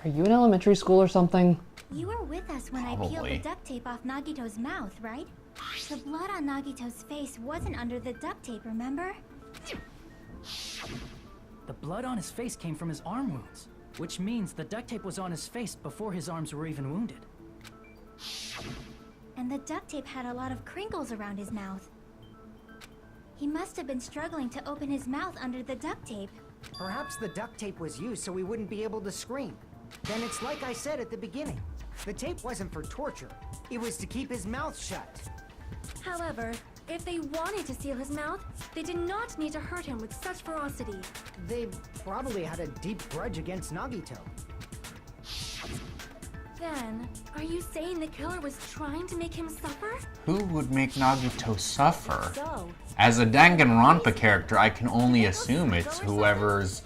Are you in elementary school or something? You were with us when I peeled the duct tape off Nagito's mouth, right? The blood on Nagito's face wasn't under the duct tape, remember? The blood on his face came from his arm wounds, which means the duct tape was on his face before his arms were even wounded. And the duct tape had a lot of crinkles around his mouth. He must have been struggling to open his mouth under the duct tape. Perhaps the duct tape was used so he wouldn't be able to scream. Then it's like I said at the beginning. The tape wasn't for torture. It was to keep his mouth shut. However, if they wanted to seal his mouth, they did not need to hurt him with such ferocity. They probably had a deep grudge against Nagito. Then, are you saying the killer was trying to make him suffer? Who would make Nagito suffer? So, As a Danganronpa character, I can only assume it's whoever's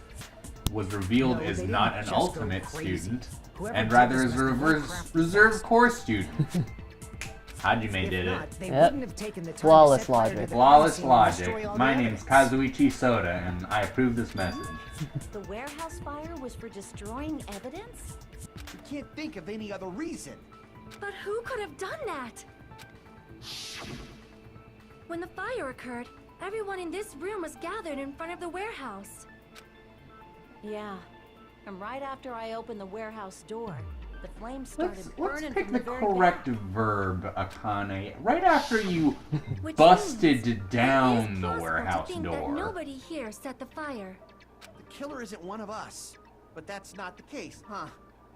was revealed No, is they not didn't an just go ultimate crazy. student, Whoever and did rather this is a must have reverse crafted reserve course student. Hajime If did it. not, they Yep. wouldn't have taken the time Flawless to set fire to logic. the Flawless crime scene and destroy logic. all My the name's evidence. Kazuichi Soda, and I approve this message. The warehouse fire was for destroying evidence? You can't think of any other reason. but who could have done that? When the fire occurred, everyone in this room was gathered in front of the warehouse. Yeah. And right after I opened the warehouse door, the flames started Let's burning pick from the the very correct back. verb, Akane. Right after you Which busted means down it is the possible warehouse to think that door. nobody here set the fire. The killer isn't one of us. But that's not the case, huh?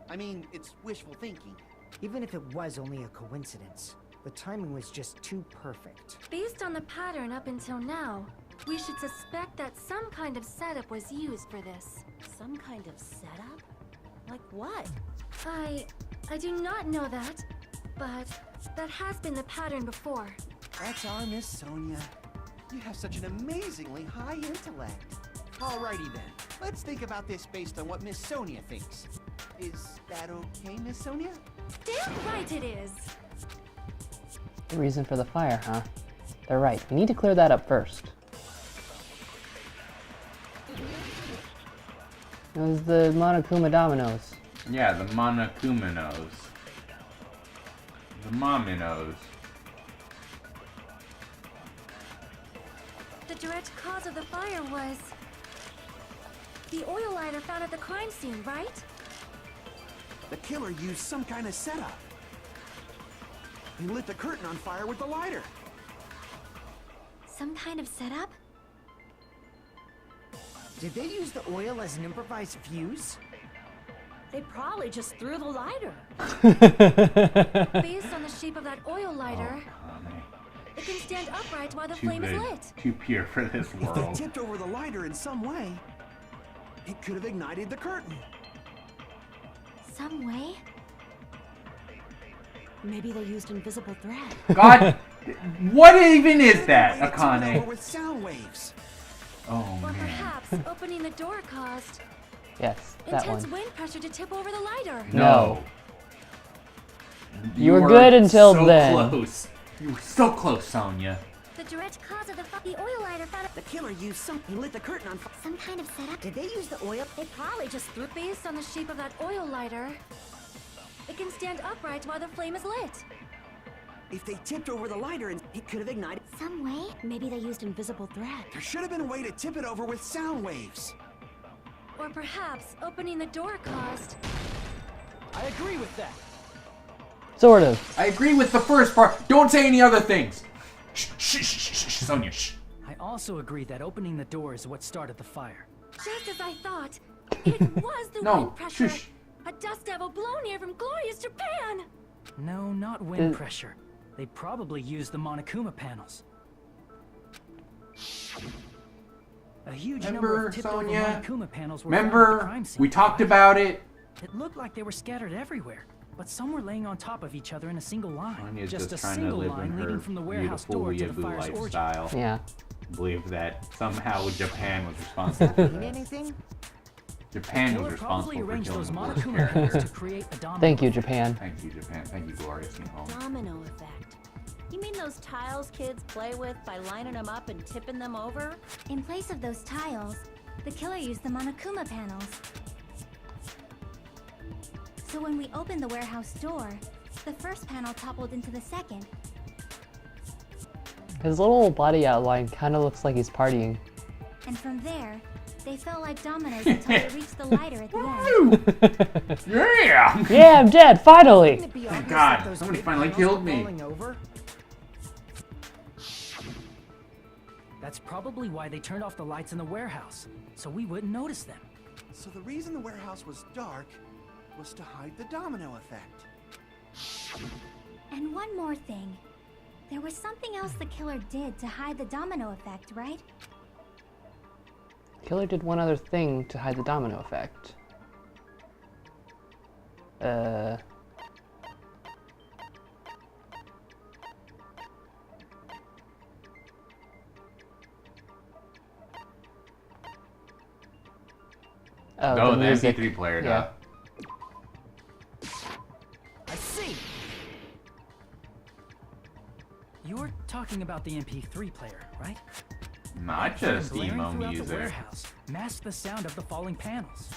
I mean, it's wishful thinking. Even if it was only a coincidence, the timing was just too perfect. Based on the pattern up until now, we should suspect that some kind of setup was used for this. Some kind of setup? Like what? I do not know that, but that has been the pattern before. That's our Miss Sonia. You have such an amazingly high intellect. Alrighty then, let's think about this based on what Miss Sonia thinks. Is that okay, Miss Sonia? Damn right it is! The reason for the fire, huh? They're right. We need to clear that up first. It was the Monokuma Dominoes. Yeah, the Monokuminos. The Mominos. The direct cause of the fire was the oil lighter found at the crime scene, right? The killer used some kind of setup. He lit the curtain on fire with the lighter. Some kind of setup? Did they use the oil as an improvised fuse? They probably just threw the lighter. Based on the shape of that oil lighter, it can stand upright while the Too flame is good, lit. too pure for this If they world. tipped over the lighter in some way, it could have ignited the curtain. Some way? Maybe they used invisible thread. God, what even is that, Way to tip it over Akane? with sound waves. Oh Or man. perhaps opening the door caused Yes, that intense one. wind pressure to tip over the lighter. No. You were were good until so then. Close. You were so close, Sonia. The direct cause of the oil lighter found The killer used some. He lit the curtain on fire. some kind of setup? Did they use the oil? It probably just threw. Based on the shape of that oil lighter, it can stand upright while the flame is lit. If they tipped over the lighter, and It could have ignited. Some way? Maybe they used invisible thread. there should have been a way to tip it over with sound waves. Or perhaps opening the door caused. I agree with that. Sort of. I agree with the first part. Don't say any other things. Shh, shh, shh, shh, shh, Sonia, shh. I also agree that opening the door is what started the fire. Just as I thought, it was the No, wind pressure. shush. A dust devil blown here from glorious Japan. No, not wind pressure. They probably used the Monokuma panels. A huge number Remember, of tipped over Sonia? Monokuma panels were found at the Remember, crime scene. we talked about it. It looked like they were scattered everywhere, but some were laying on top of each other in a single line. Sonia's just a just trying to single live line in leading her from the warehouse beautiful door to the weeaboo fire's origin. lifestyle. Yeah. Believe that somehow Japan was responsible for Mean that. anything? Japan was Killer probably responsible for arranged killing those the worst Monokuma character. panels to create a domino. Thank you, effect. Japan. Thank you, Japan. Thank you, Glorious New Home. Domino effect. You mean those tiles kids play with by lining them up and tipping them over? In place of those tiles, the killer used the Monokuma panels. So when we opened the warehouse door, the first panel toppled into the second. His little body outline kind of looks like he's partying. And from there, they felt like dominoes until they reached the lighter at the end. Yeah! Yeah, I'm dead, finally! Wouldn't it be obvious God, that those somebody big finally panels killed were me. falling over? That's probably why they turned off the lights in the warehouse, so we wouldn't notice them. So the reason the warehouse was dark was to hide the domino effect. And one more thing. There was something else the killer did to hide the domino effect, right? Killer did one other thing to hide the domino effect. Oh, the music. MP3 player, Yeah. I see! You're talking about the MP3 player, right? Not just Blaring emo throughout the music. warehouse masked the sound of the falling panels.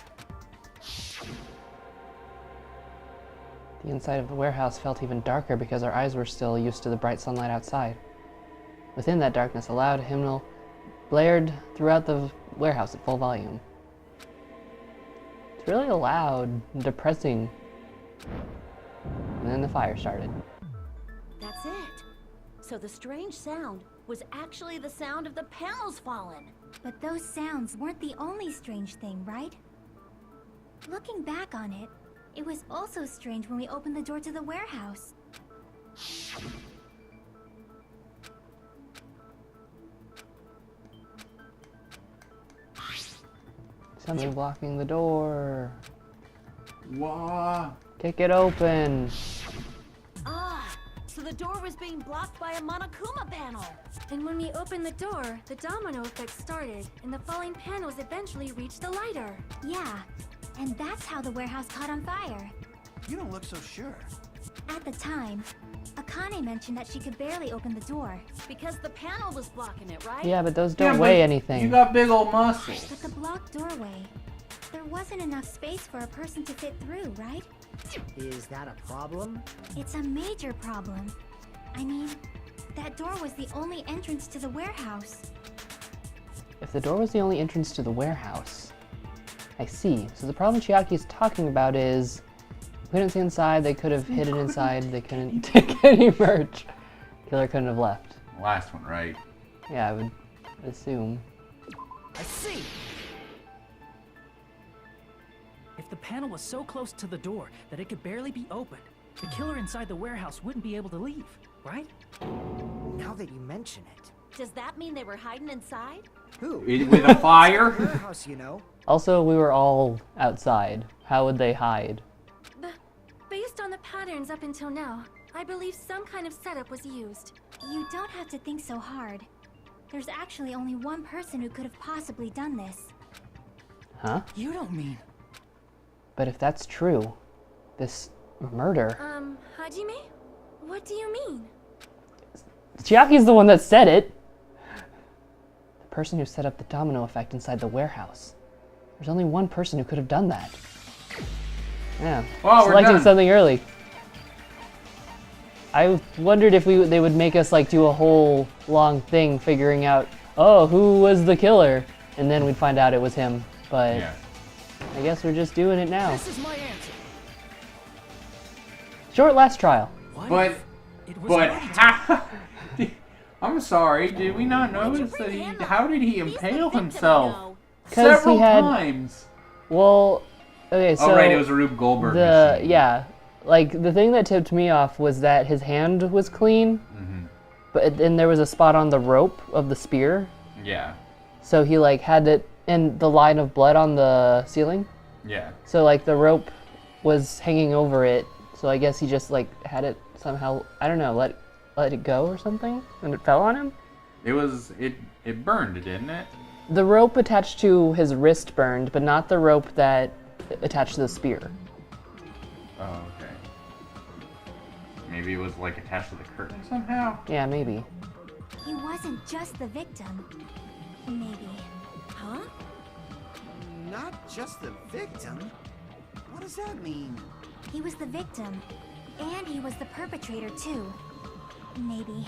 The inside of the warehouse felt even darker because our eyes were still used to the bright sunlight outside. Within that darkness, a loud hymnal blared throughout the warehouse at full volume. It's really loud and depressing. And then the fire started. That's it. So the strange sound was actually the sound of the panels falling. But those sounds weren't the only strange thing, right? Looking back on it, it was also strange when we opened the door to the warehouse. Something blocking the door. What? Kick it open. Ah, so the door was being blocked by a Monokuma panel. And when we opened the door, the domino effect started, and the falling panels eventually reached the lighter. Yeah, and that's how the warehouse caught on fire. You don't look so sure. At the time, Akane mentioned that she could barely open the door. Because the panel was blocking it, right? Yeah, but those Yeah, don't but weigh anything. You got big old muscles. But the blocked doorway, there wasn't enough space for a person to fit through, right? Is that a problem? It's a major problem. I mean, that door was the only entrance to the warehouse. If the door was the only entrance to the warehouse, I see. So the problem Chiaki is talking about is we couldn't see inside, they could have hid it inside, they couldn't take any merch. Killer couldn't have left. Last one, right? Yeah, I would assume. I see! If the panel was so close to the door that it could barely be opened, the killer inside the warehouse wouldn't be able to leave, right? Now that you mention it. Does that mean they were hiding inside? Who? With a fire? Warehouse, you know. Also, we were all outside. How would they hide? Based on the patterns up until now, I believe some kind of setup was used. You don't have to think so hard. There's actually only one person who could have possibly done this. Huh? You don't mean... But if that's true, this murder... Hajime? What do you mean? Chiaki's the one that said it! The person who set up the domino effect inside the warehouse. There's only one person who could have done that. Yeah. Well, we're Selecting done. something early. I wondered if they would make us like do a whole long thing figuring out, oh, who was the killer? And then we'd find out it was him. But Yeah. I guess we're just doing it now. This is my answer. Short last trial. What But, if it was but, already how, I'm sorry, did we not notice that he, how did he impale himself? 'Cause Several he had- times. Well, okay, so Oh, right, it was a Rube Goldberg the machine. yeah, like the thing that tipped me off was that his hand was clean, but then there was a spot on the rope of the spear, Yeah, so he like had it and the line of blood on the ceiling, yeah. so like the rope was hanging over it, so I guess he just like had it somehow, I don't know, let it go or something, and it fell on him. It burned, didn't it? The rope attached to his wrist burned, but not the rope that attached to the spear. Oh, okay. Maybe it was like attached to the curtain somehow? Yeah, maybe. He wasn't just the victim. Maybe. Huh? Not just the victim. What does that mean? He was the victim, and he was the perpetrator too. Maybe.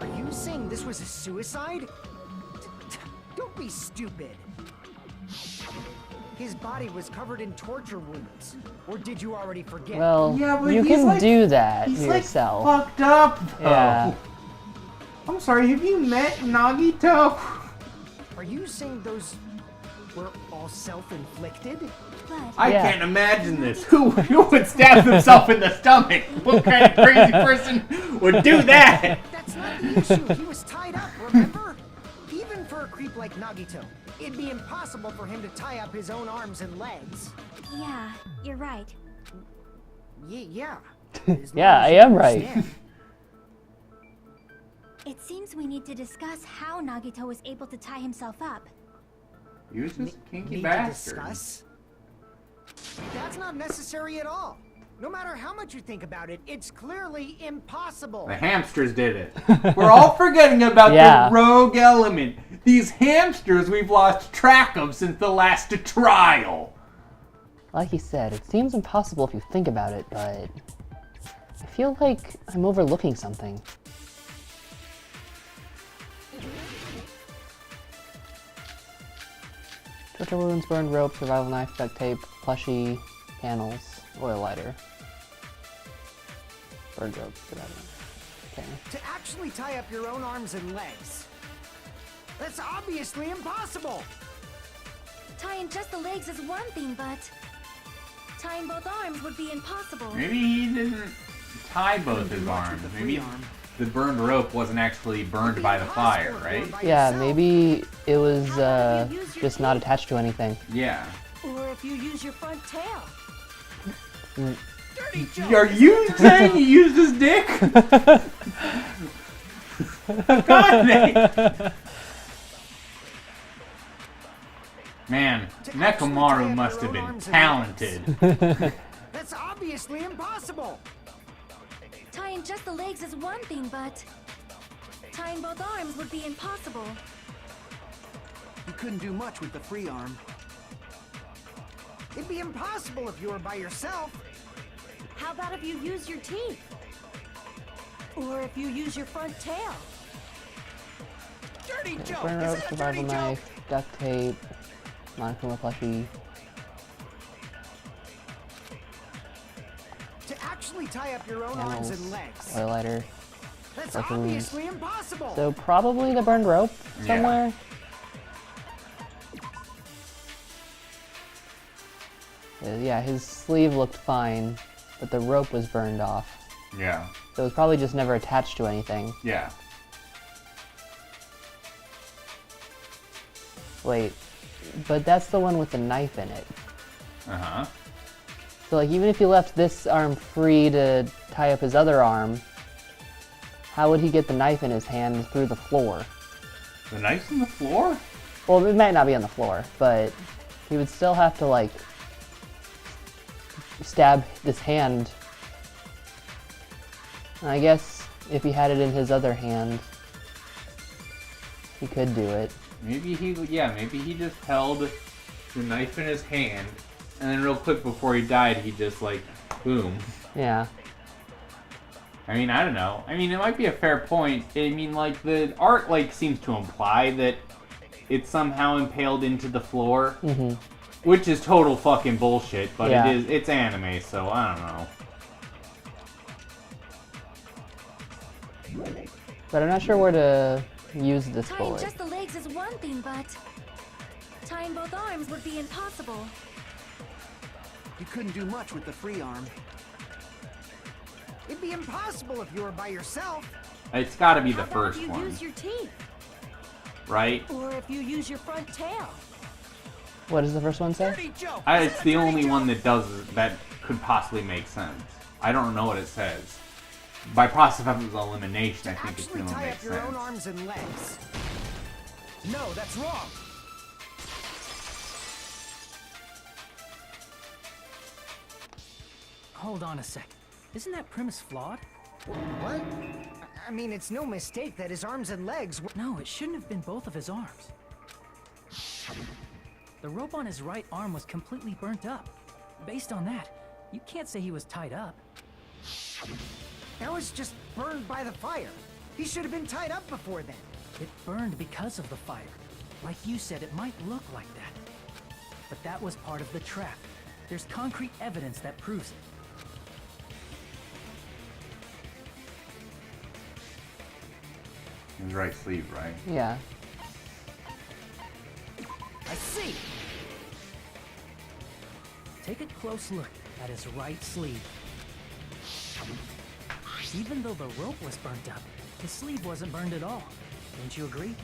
Are you saying this was a suicide? Don't be stupid. His body was covered in torture wounds. Or did you already forget? Well, Yeah, but you he's can like- do that He's yourself. like fucked up. Though. Yeah. I'm sorry. Have you met Nagito? Are you saying those were all self-inflicted? But I Yeah. can't imagine this. Who would stab himself in the stomach? What kind of crazy person would do that? That's not the issue. He was tied up, remember? Even for a creep like Nagito, it'd be impossible for him to tie up his own arms and legs. yeah, you're right. Yeah. As long Yeah, as I you am right. understand. It seems we need to discuss how Nagito was able to tie himself up. He was just a kinky Need to bastard. discuss? That's not necessary at all. No matter how much you think about it, it's clearly impossible. The hamsters did it. We're all forgetting about Yeah. the rogue element. These hamsters we've lost track of since the last trial. Like he said, it seems impossible if you think about it, but I feel like I'm overlooking something. Torture wounds, burned rope, survival knife, duct tape, plushie, panels, oil lighter. Burned rope, survival knife. Okay. To actually tie up your own arms and legs. That's obviously impossible. Tying just the legs is one thing, but tying both arms would be impossible. Maybe he didn't tie both his arms. Maybe the burned rope wasn't actually burned by the fire, right? Yeah, maybe it was just not attached to anything. Yeah. Or if you use your front tail. Dirty joke! Are you saying he used his dick? God, Nate. Man, Nekomaru must have been talented. That's obviously impossible. Tying just the legs is one thing, but tying both arms would be impossible. You couldn't do much with the free arm. It'd be impossible if you were by yourself. How about if you use your teeth? Or if you use your front tail? Dirty joke! Burn Is rope, it a survival dirty joke? knife, duct tape, Monokuma plushie. To actually tie up your own arms and legs. Oil lighter. That's torture wounds. obviously impossible. So probably the burned rope somewhere. Yeah, his sleeve looked fine, but the rope was burned off. Yeah. So it was probably just never attached to anything. Yeah. Wait, but that's the one with the knife in it. Uh-huh. So like even if he left this arm free to tie up his other arm, how would he get the knife in his hand through the floor? The knife's on the floor? Well, it might not be on the floor, but he would still have to like stab this hand. And I guess if he had it in his other hand, he could do it. Maybe he just held the knife in his hand, and then real quick before he died, he just like, boom. Yeah. I mean, I don't know. I mean, it might be a fair point. I mean, like, the art, like, seems to imply that it's somehow impaled into the floor. Mm-hmm. Which is total fucking bullshit, but Yeah. it's anime, so I don't know. But I'm not sure where to use this Tying bullet. just the legs is one thing, but tying both arms would be impossible. You couldn't do much with the free arm. It'd be impossible if you were by yourself. It's gotta be the How about first if you one, use your teeth? right? Or if you use your front tail? What does the first one say? Dirty joke! It's the only one that that could possibly make sense. I don't know what it says. By process of elimination, I think it's Actually gonna tie make up your own sense. arms and legs. No, that's wrong. Hold on a sec. Isn't that premise flawed? What? I mean, it's no mistake that his arms and legs were... No, it shouldn't have been both of his arms. The rope on his right arm was completely burnt up. Based on that, you can't say he was tied up. That was just burned by the fire. He should have been tied up before then. It burned because of the fire. Like you said, it might look like that. But that was part of the trap. There's concrete evidence that proves it. His right sleeve, right? Yeah. I see. Take a close look at his right sleeve. Even though the rope was burnt up, his sleeve wasn't burned at all. Don't you agree?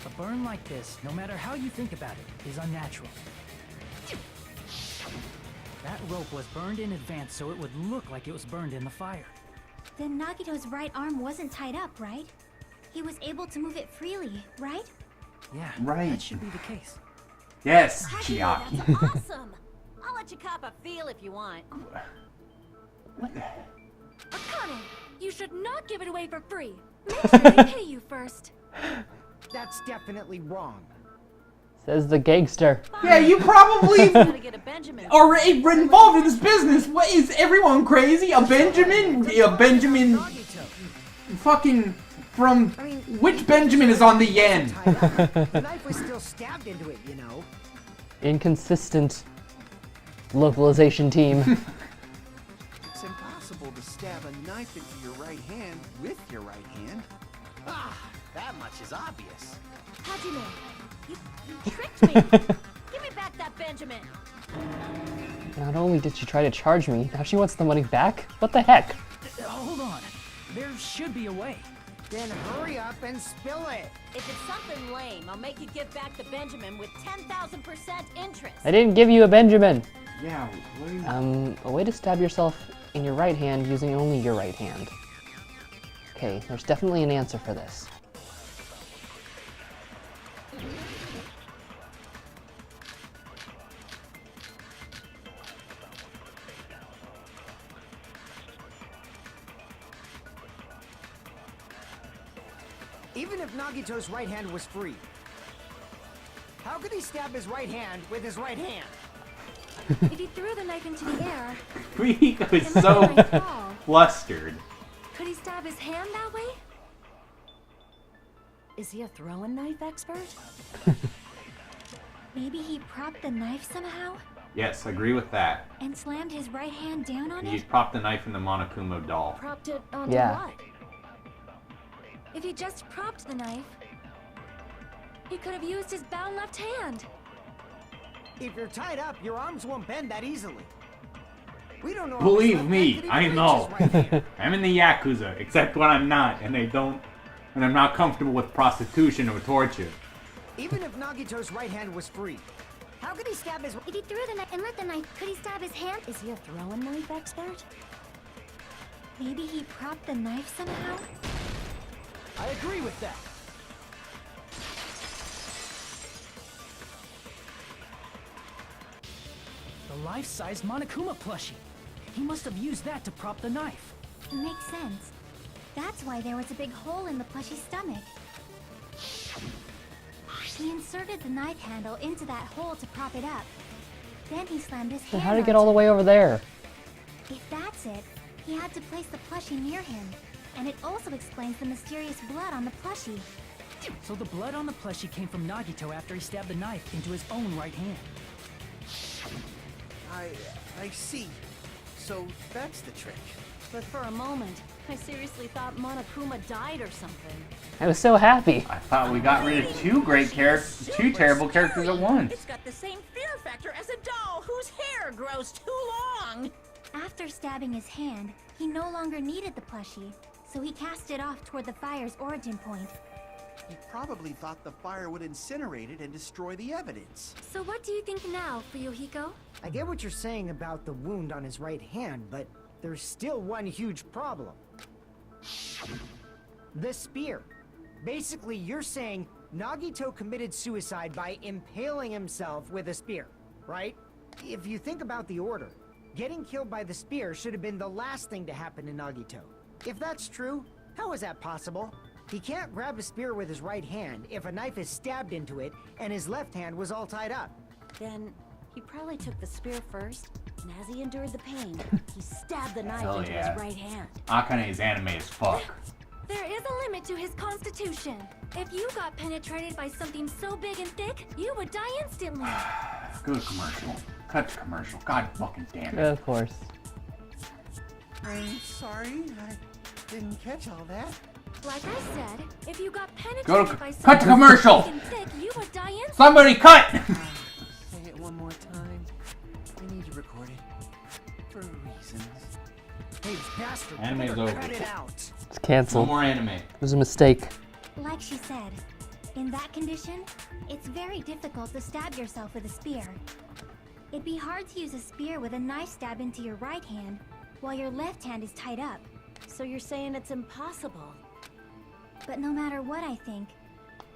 A burn like this, no matter how you think about it, is unnatural. That rope was burned in advance so it would look like it was burned in the fire. Then Nagito's right arm wasn't tied up, right? He was able to move it freely, right? Yeah, Right. that should be the case. Yes, Actually, Chiaki. that's awesome. I'll let you cop a feel if you want. Akane, you should not give it away for free. Make sure they pay you first. That's definitely wrong. Says the gangster. Yeah, you probably Gotta get a Benjamin. are involved in this business. What, is everyone crazy? A Benjamin? A Benjamin Nagito. fucking from... I mean, Which Benjamin is on the yen? tied up. The knife was still stabbed into it, you know. Inconsistent localization team. It's impossible to stab a knife into your right hand with your right hand. Ah, that much is obvious. Hajime, you tricked me. Give me back that Benjamin. Not only did she try to charge me, now she wants the money back? What the heck? Hold on. There should be a way. Then hurry up and spill it. If it's something lame, I'll make you give back the Benjamin with 10,000% interest. I didn't give you a Benjamin. Yeah, A way to stab yourself in your right hand using only your right hand. Okay, there's definitely an answer for this. Even if Nagito's right hand was free, how could he stab his right hand with his right hand? If he threw the knife into the air, Rihiko is and let the so knife fall, flustered. could he stab his hand that way? Is he a throwing knife expert? Maybe he propped the knife somehow Yes, agree with that. and slammed his right hand down on He's it? propped the knife in the Monokuma doll. Propped it onto Yeah. what? If he just propped the knife, he could have used his bound left hand. If you're tied up, your arms won't bend that easily. We don't know. if Believe his left me, hand could I even know. reach his right hand. I'm in the Yakuza, except when I'm not, and I'm not comfortable with prostitution or torture. Even if Nagito's right hand was free, how could he stab his? If he threw the knife and let the knife, could he stab his hand? Is he a throwing knife expert? Maybe he propped the knife somehow? I agree with that. The life-size Monokuma plushie. He must have used that to prop the knife. Makes sense. That's why there was a big hole in the plushie's stomach. He inserted the knife handle into that hole to prop it up. Then he slammed his Then hand how did it get onto all the way over there? If that's it, he had to place the plushie near him. And it also explains the mysterious blood on the plushie. So the blood on the plushie came from Nagito after he stabbed the knife into his own right hand. I see. So that's the trick. But for a moment, I seriously thought Monokuma died or something. I was so happy. I thought we got rid of two terrible characters at once. It's got the same fear factor as a doll whose hair grows too long. After stabbing his hand, he no longer needed the plushie, so he cast it off toward the fire's origin point. He probably thought the fire would incinerate it and destroy the evidence. So what do you think now, Fuyuhiko? I get what you're saying about the wound on his right hand, but there's still one huge problem. The spear. Basically, you're saying Nagito committed suicide by impaling himself with a spear, right? If you think about the order, getting killed by the spear should have been the last thing to happen to Nagito. If that's true, how is that possible? He can't grab a spear with his right hand if a knife is stabbed into it and his left hand was all tied up. Then he probably took the spear first And as he endured the pain, he stabbed the knife Hell into yeah. his right hand. Akane's anime as fuck. There is a limit to his constitution. If you got penetrated by something so big and thick, you would die instantly. Go to commercial. Cut to commercial. God fucking damn it. Of course. I'm sorry, I didn't catch all that. Like I said, if you got Go penetrated to by cut to something commercial. so big and thick, you would die instantly. Somebody cut! Say it one more time. I need to record it. For reasons. Hey, bastard, you Anime's better over. cut it out. It's No canceled. more anime. It was a mistake. Like she said, in that condition, it's very difficult to stab yourself with a spear. It'd be hard to use a spear with a knife stab into your right hand while your left hand is tied up. So you're saying it's impossible? But no matter what I think,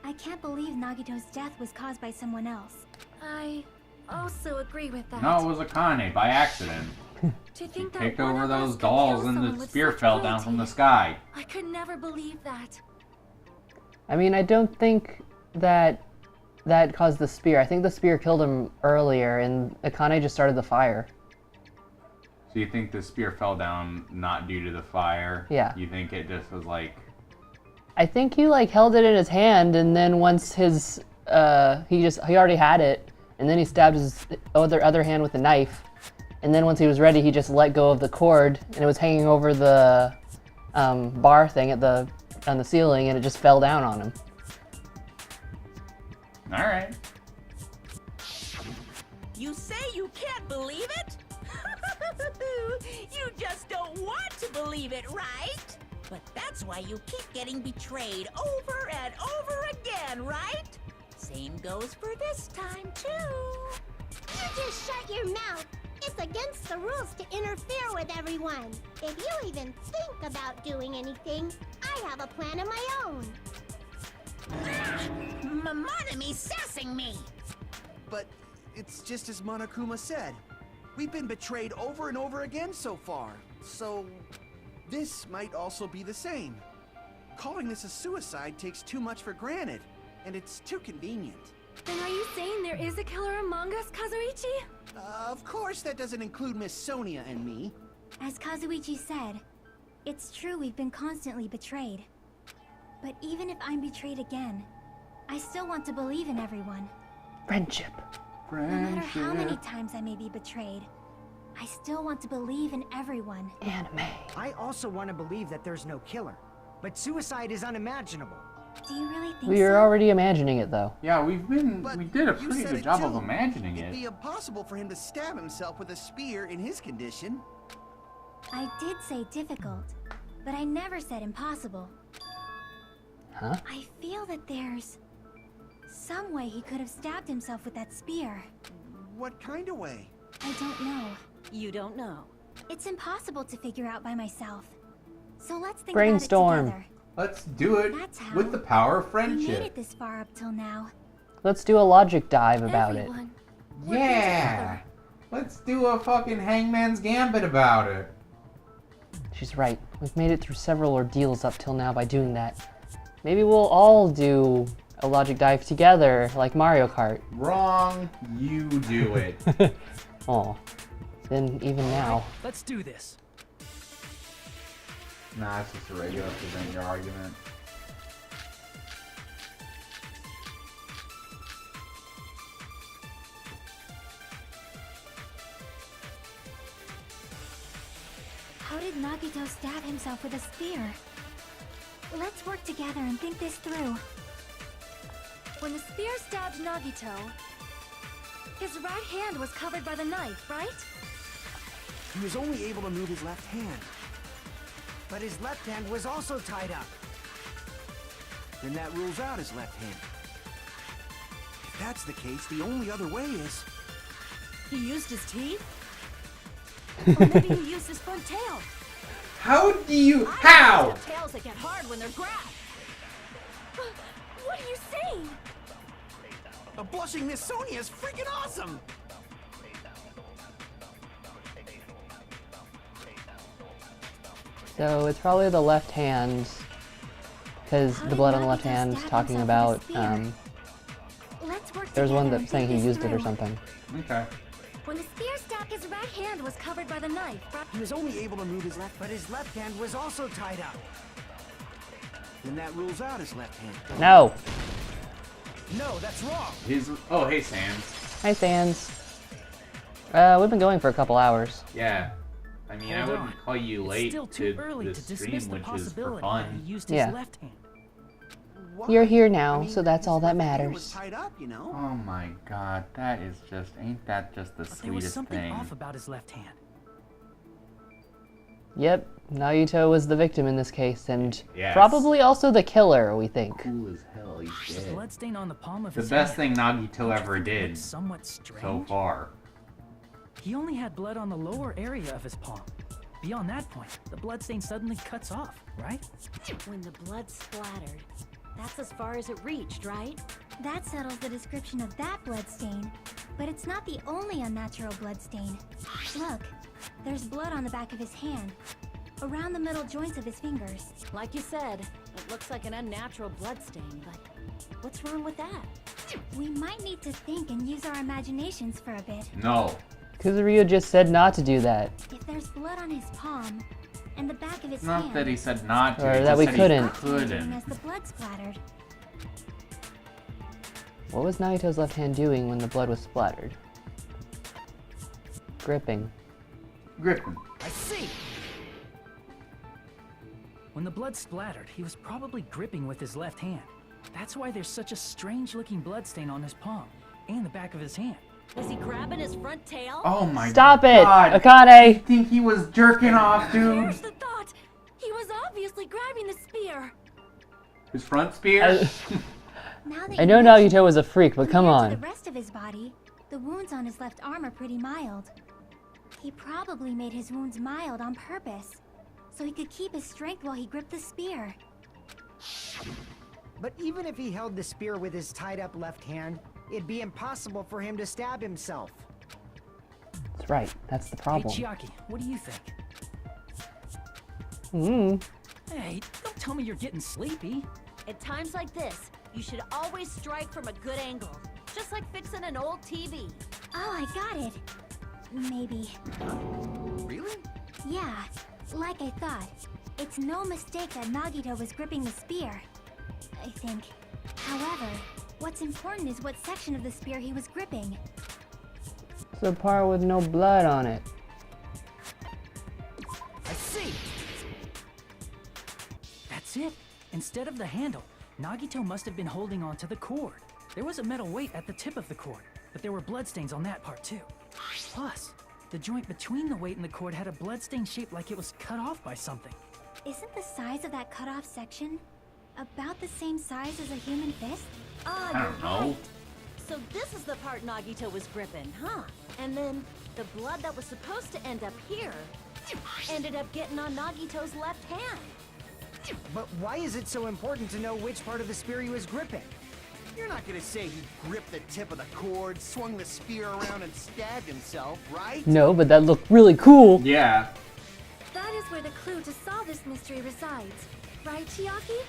I can't believe Nagito's death was caused by someone else. I also agree with that. No, it was Akane by accident. To think that Kicked one over of us those could kill dolls and someone the with spear such fell down from the cruelty. sky. I could never believe that. I mean, I don't think that caused the spear. I think the spear killed him earlier, and Akane just started the fire. So you think the spear fell down not due to the fire? Yeah. You think it just was like... I think he like held it in his hand, and then once his he already had it, and then he stabbed his other hand with a knife, and then once he was ready, he just let go of the cord, and it was hanging over the bar thing on the ceiling, and it just fell down on him. Alright. You say you can't believe it? You just don't want to believe it, right? But that's why you keep getting betrayed over and over again, right? Same goes for this time, too. You just shut your mouth. It's against the rules to interfere with everyone. If you even think about doing anything, I have a plan of my own. Monogamy's sassing me. But it's just as Monokuma said. We've been betrayed over and over again so far. So this might also be the same. Calling this a suicide takes too much for granted, and it's too convenient. Then are you saying there is a killer among us, Kazuichi? Of course that doesn't include Miss Sonia and me. As Kazuichi said, it's true we've been constantly betrayed. But even if I'm betrayed again, I still want to believe in everyone. Friendship. No matter how many times I may be betrayed, I still want to believe in everyone. Anime. I also want to believe that there's no killer, but suicide is unimaginable. Do you really think We so? are already imagining it, though. Yeah, we did a you pretty said good it job of too. imagining It'd it. be impossible for him to stab himself with a spear in his condition. I did say difficult, but I never said impossible. Huh? I feel that there's some way he could have stabbed himself with that spear. What kind of way? I don't know. You don't know. It's impossible to figure out by myself. So let's think Brainstorm. about it together. Let's do it That's how with the power of We made friendship. it this far up till now. Let's do a logic dive about it. Everyone would be Yeah! together. Let's do a fucking Hangman's Gambit about it. She's right. We've made it through several ordeals up till now by doing that. Maybe we'll all do a logic dive together, like Mario Kart. Wrong. You do it. Oh. Then even now. Let's do this. Nah, it's just a regular present your argument. How did Nagito stab himself with a spear? Let's work together and think this through. When the spear stabbed Nagito, his right hand was covered by the knife, right? He was only able to move his left hand. But his left hand was also tied up. Then that rules out his left hand. If that's the case, the only other way is... He used his teeth? Or maybe he used his front tail. How do you... I How? have tails that get hard when they're grabbed. What are you saying? A blushing Miss Sonia is freaking awesome! So it's probably the left hand, because How the did blood on the left Nagito hand stab talking himself about, with a spear? Let's work there's one together that's and saying think he this used it or through. something. Okay. When the spear stabbed, his right hand was covered by the knife. He was only able to move his left, But his left hand was also tied up. then that rules out his left hand. No. No, that's wrong. Oh, hey, Sans. Hi, Sans. We've been going for a couple hours. Yeah. I mean, I Hold wouldn't on. call you It's late still to too early the to stream, dismiss the which is for possibility that fun. he used Yeah. his left hand. Why? You're here now, I mean, so that's his all that left hand matters. was tied up, you know? Oh my god, that is just, ain't that just the But there was sweetest something thing? off about his left hand. Yep, Nagito was the victim in this case, and Yes. probably also the killer, we think. Cool as hell, he's The dead. bloodstain on the palm of The his best hand. thing Nagito Don't you ever think it did looks somewhat strange? so far. He only had blood on the lower area of his palm. Beyond that point, the bloodstain suddenly cuts off, right? When the blood splattered, that's as far as it reached, right? That settles the description of that bloodstain. But it's not the only unnatural bloodstain. Look, there's blood on the back of his hand, around the middle joints of his fingers. Like you said, it looks like an unnatural bloodstain, but what's wrong with that? We might need to think and use our imaginations for a bit. No. Kuzuryu just said not to do that. If there's blood on his palm and the back of his Not hand, that he said not to, Or he that just we said couldn't. he couldn't. as the blood splattered. What was Nagito's left hand doing when the blood was splattered? Gripping. Gripping. I see. When the blood splattered, he was probably gripping with his left hand. That's why there's such a strange-looking bloodstain on his palm and the back of his hand. Was he grabbing his front tail? Oh my Stop it! god. I Akane! think he was jerking off, dude. Here's the thought! He was obviously grabbing the spear! His front spear? Now that I you know mention Nagito was a freak, but come compared to on. the rest of his body, the wounds on his left arm are pretty mild. He probably made his wounds mild on purpose, so he could keep his strength while he gripped the spear. But even if he held the spear with his tied up left hand, it'd be impossible for him to stab himself. That's right, that's the Hey, problem. Chiaki, what do you think? Hey, don't tell me you're getting sleepy. At times like this, you should always strike from a good angle. Just like fixing an old TV. Oh, I got it. Maybe. Really? Yeah, like I thought. It's no mistake that Nagito was gripping the spear, I think. However, what's important is what section of the spear he was gripping. It's the part with no blood on it. I see. That's it. Instead of the handle, Nagito must have been holding onto the cord. There was a metal weight at the tip of the cord, but there were bloodstains on that part too. Plus, the joint between the weight and the cord had a bloodstain shaped like it was cut off by something. Isn't the size of that cut-off section about the same size as a human fist? Ah, I you're don't know. right. So this is the part Nagito was gripping, huh? And then the blood that was supposed to end up here ended up getting on Nagito's left hand. But why is it so important to know which part of the spear he was gripping? You're not gonna say he gripped the tip of the cord, swung the spear around, and stabbed himself, right? No, but that looked really cool. Yeah. That is where the clue to solve this mystery resides. Right, Chiaki?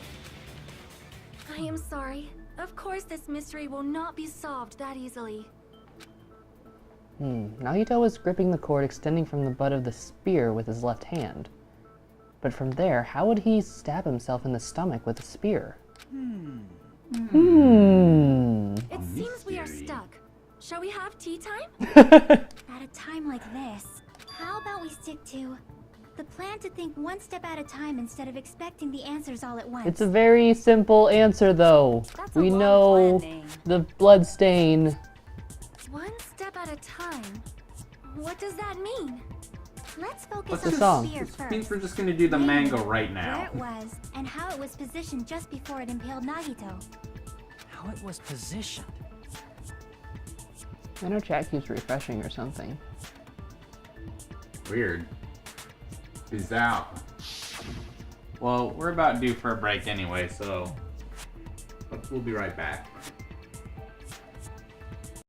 I am sorry. Of course this mystery will not be solved that easily. Nagito was gripping the cord extending from the butt of the spear with his left hand. But from there, how would he stab himself in the stomach with a spear? It seems we are mystery. stuck. Shall we have tea time? At a time like this, how about we stick to the plan to think one step at a time instead of expecting the answers all at once? It's a very simple answer, though. That's a We long know plan name. the blood stain. One step at a time. What does that mean? Let's focus What's on the the song? spear It first. means we're just gonna do the Namely, manga right Where now. it was, and how it was positioned just before it impaled Nagito. How it was positioned. I know chat keeps refreshing or something. Weird. He's out. Well, we're about due for a break anyway, so we'll be right back.